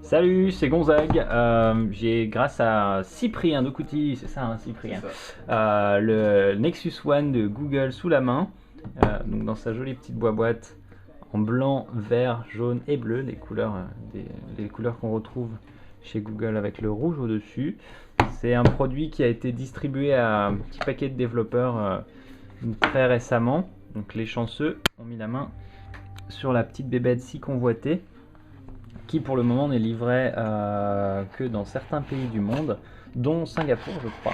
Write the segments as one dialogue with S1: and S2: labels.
S1: Salut, c'est Gonzague. J'ai grâce à Cyprien Dokuti, c'est ça, hein, Cyprien, le Nexus One de Google sous la main, donc dans sa jolie petite boîte en blanc, vert, jaune et bleu, les couleurs qu'on retrouve chez Google avec le rouge au-dessus. C'est un produit qui a été distribué à un petit paquet de développeurs très récemment. Donc les chanceux ont mis la main sur la petite bébête si convoitée, qui pour le moment n'est livré que dans certains pays du monde, dont Singapour je crois,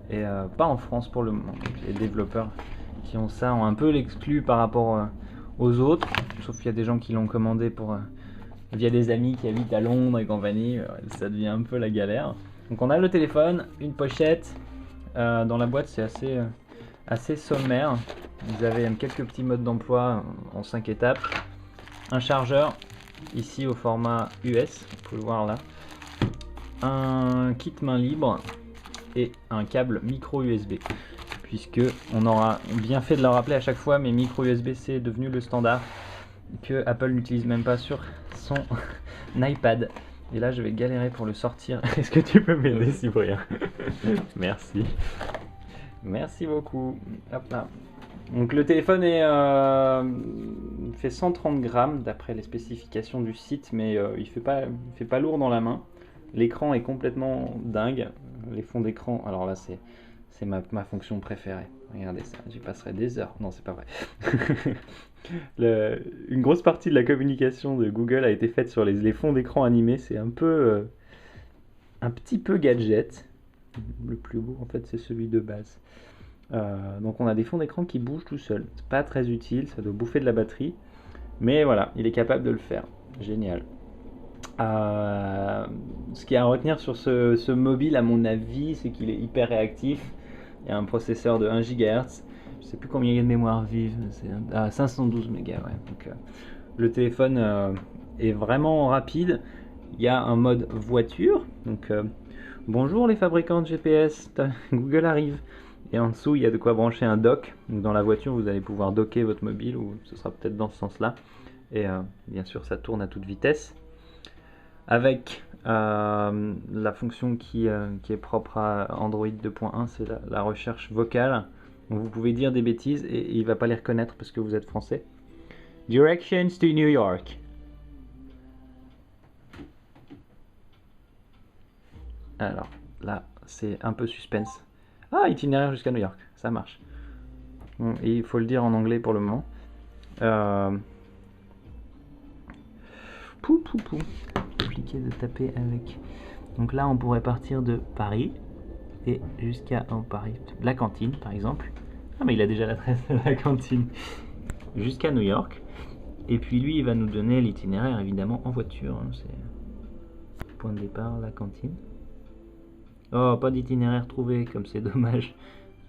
S1: et pas en France pour le moment. Donc, les développeurs qui ont ça ont un peu l'exclu par rapport aux autres, sauf qu'il y a des gens qui l'ont commandé via des amis qui habitent à Londres et compagnie, ça devient un peu la galère. Donc on a le téléphone, une pochette, dans la boîte c'est assez sommaire. Vous avez quelques petits modes d'emploi en 5 étapes, un chargeur, ici au format US, vous pouvez le voir là, un kit main libre et un câble micro USB, puisque on aura bien fait de le rappeler à chaque fois, mais micro USB c'est devenu le standard que Apple n'utilise même pas sur son iPad. Et là je vais galérer pour le sortir. Est-ce que tu peux m'aider, Cyprien? Merci. Merci beaucoup. Hop là. Donc le téléphone fait 130 grammes d'après les spécifications du site, mais il fait pas lourd dans la main. L'écran est complètement dingue. Les fonds d'écran, alors là c'est ma fonction préférée. Regardez ça, j'y passerai des heures. Non, c'est pas vrai. Une grosse partie de la communication de Google a été faite sur les fonds d'écran animés. C'est un petit peu gadget. Le plus beau en fait c'est celui de base. Donc on a des fonds d'écran qui bougent tout seul. C'est pas très utile, ça doit bouffer de la batterie. Mais voilà, il est capable de le faire. Génial. Ce qu'il y a à retenir sur ce mobile, à mon avis, c'est qu'il est hyper réactif. Il y a un processeur de 1 GHz. Je sais plus combien il y a de mémoire vive. C'est 512 mégas. Ouais. Donc, le téléphone est vraiment rapide. Il y a un mode voiture. Donc, bonjour les fabricants de GPS, Google arrive. Et en dessous, il y a de quoi brancher un dock. Donc, dans la voiture, vous allez pouvoir docker votre mobile, ou ce sera peut-être dans ce sens-là. Et bien sûr, ça tourne à toute vitesse. Avec la fonction qui est propre à Android 2.1, c'est la recherche vocale. Donc, vous pouvez dire des bêtises et il ne va pas les reconnaître parce que vous êtes français. Directions to New York. Alors là, c'est un peu suspense. Ah, itinéraire jusqu'à New York, ça marche. Bon, et il faut le dire en anglais pour le moment. Compliqué de taper avec. Donc là, on pourrait partir de Paris et jusqu'à Paris, la cantine par exemple. Ah, mais il a déjà l'adresse de la cantine. Jusqu'à New York. Et puis lui, il va nous donner l'itinéraire évidemment en voiture. Hein, c'est point de départ, la cantine. Oh, pas d'itinéraire trouvé, comme c'est dommage.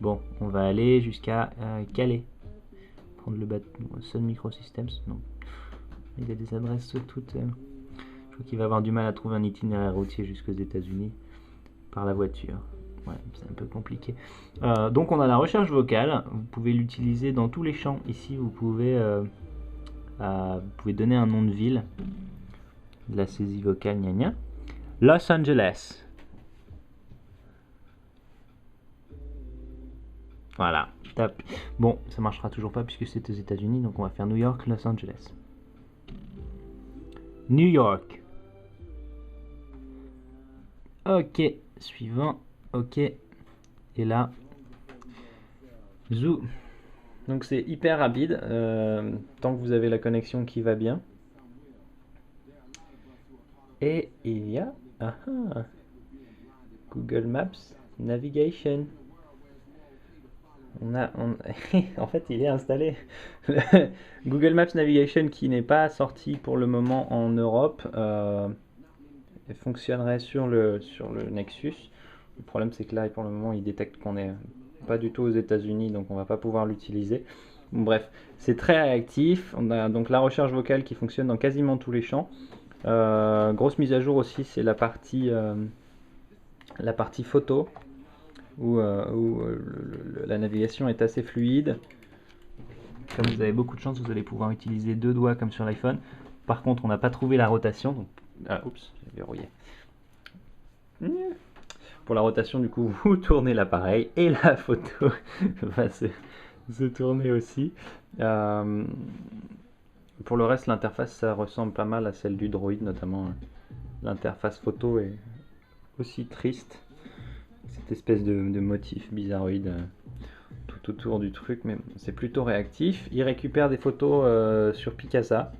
S1: Bon, on va aller jusqu'à Calais. Prendre le bateau. Sun Microsystems, non. Il y a des adresses toutes. Je crois qu'il va avoir du mal à trouver un itinéraire routier jusqu'aux États-Unis par la voiture. Ouais, c'est un peu compliqué. Donc on a la recherche vocale. Vous pouvez l'utiliser dans tous les champs. Ici, vous pouvez donner un nom de ville. De la saisie vocale, gna gna. Los Angeles. Voilà, tape. Bon, ça marchera toujours pas puisque c'est aux États-Unis, donc on va faire New York, Los Angeles. New York. Ok, suivant. Ok. Et là, zou. Donc c'est hyper rapide, tant que vous avez la connexion qui va bien. Et il y a Google Maps Navigation. En fait, il est installé. Google Maps Navigation qui n'est pas sorti pour le moment en Europe fonctionnerait sur le Nexus. Le problème, c'est que là, pour le moment, il détecte qu'on n'est pas du tout aux États-Unis, donc on va pas pouvoir l'utiliser. Bon, bref, c'est très réactif. On a donc la recherche vocale qui fonctionne dans quasiment tous les champs. Grosse mise à jour aussi, c'est la partie photo où la navigation est assez fluide. Comme vous avez beaucoup de chance, vous allez pouvoir utiliser deux doigts comme sur l'iPhone. Par contre, on n'a pas trouvé la rotation, donc Ah, oups, j'ai verrouillé. Pour la rotation, du coup, vous tournez l'appareil et la photo va se tourner aussi. Pour le reste, l'interface, ça ressemble pas mal à celle du Droid, notamment l'interface photo est aussi triste. Cette espèce de motif bizarroïde tout autour du truc, mais c'est plutôt réactif. Il récupère des photos sur Picasa,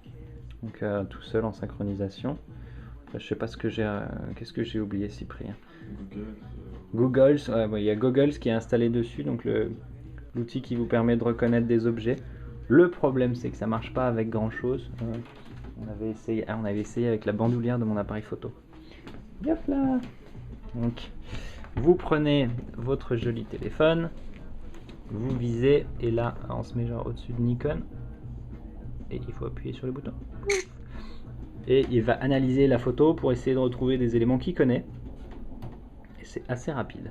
S1: donc tout seul en synchronisation. Je sais pas ce que j'ai, qu'est-ce que j'ai oublié, Cyprien. Googles, ouais, il y a Googles qui est installé dessus, donc l'outil qui vous permet de reconnaître des objets. Le problème, c'est que ça marche pas avec grand chose. On avait essayé avec la bandoulière de mon appareil photo. Yop là. Donc, vous prenez votre joli téléphone, vous visez, et là, on se met genre au-dessus de Nikon, et il faut appuyer sur le bouton. Et il va analyser la photo pour essayer de retrouver des éléments qu'il connaît. Et c'est assez rapide.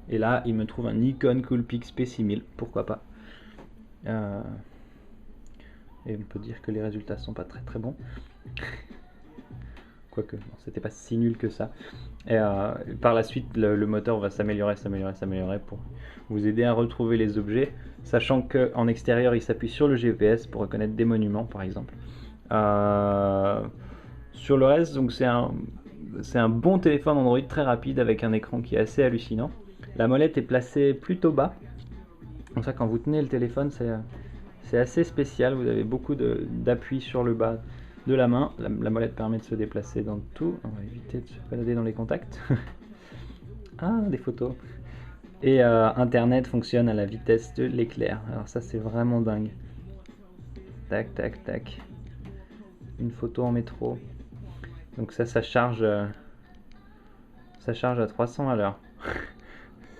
S1: Et là, il me trouve un Nikon Coolpix P6000, pourquoi pas. Et on peut dire que les résultats sont pas très très bons. Quoique, bon, c'était pas si nul que ça. Et par la suite, le moteur va s'améliorer pour vous aider à retrouver les objets, sachant qu'en extérieur, il s'appuie sur le GPS pour reconnaître des monuments, par exemple. Sur le reste, donc c'est un bon téléphone Android très rapide avec un écran qui est assez hallucinant. La molette est placée plutôt bas. Comme ça, quand vous tenez le téléphone, c'est assez spécial. Vous avez beaucoup d'appui sur le bas de la main. La molette permet de se déplacer dans tout. On va éviter de se balader dans les contacts. Ah, des photos. Et Internet fonctionne à la vitesse de l'éclair. Alors ça, c'est vraiment dingue. Tac, tac, tac. Une photo en métro. Donc ça charge à 300 à l'heure.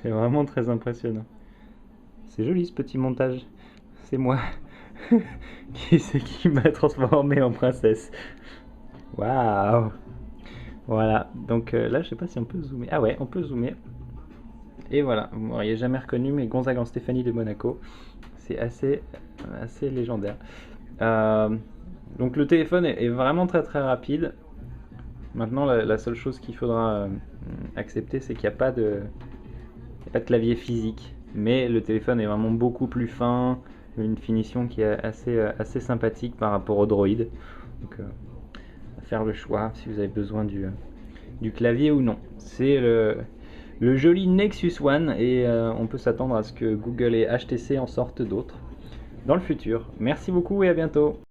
S1: C'est vraiment très impressionnant. C'est joli ce petit montage. C'est moi qui m'a transformé en princesse. Waouh. Voilà. Donc là, je sais pas si on peut zoomer. Ah ouais, on peut zoomer. Et voilà. Vous m'auriez jamais reconnu, mais Gonzague en Stéphanie de Monaco. C'est assez légendaire. Donc le téléphone est vraiment très très rapide. Maintenant, la seule chose qu'il faudra accepter, c'est qu'il n'y a pas de clavier physique. Mais le téléphone est vraiment beaucoup plus fin, une finition qui est assez sympathique par rapport au Droid. Donc, à faire le choix si vous avez besoin du clavier ou non. C'est le joli Nexus One et on peut s'attendre à ce que Google et HTC en sortent d'autres dans le futur. Merci beaucoup et à bientôt.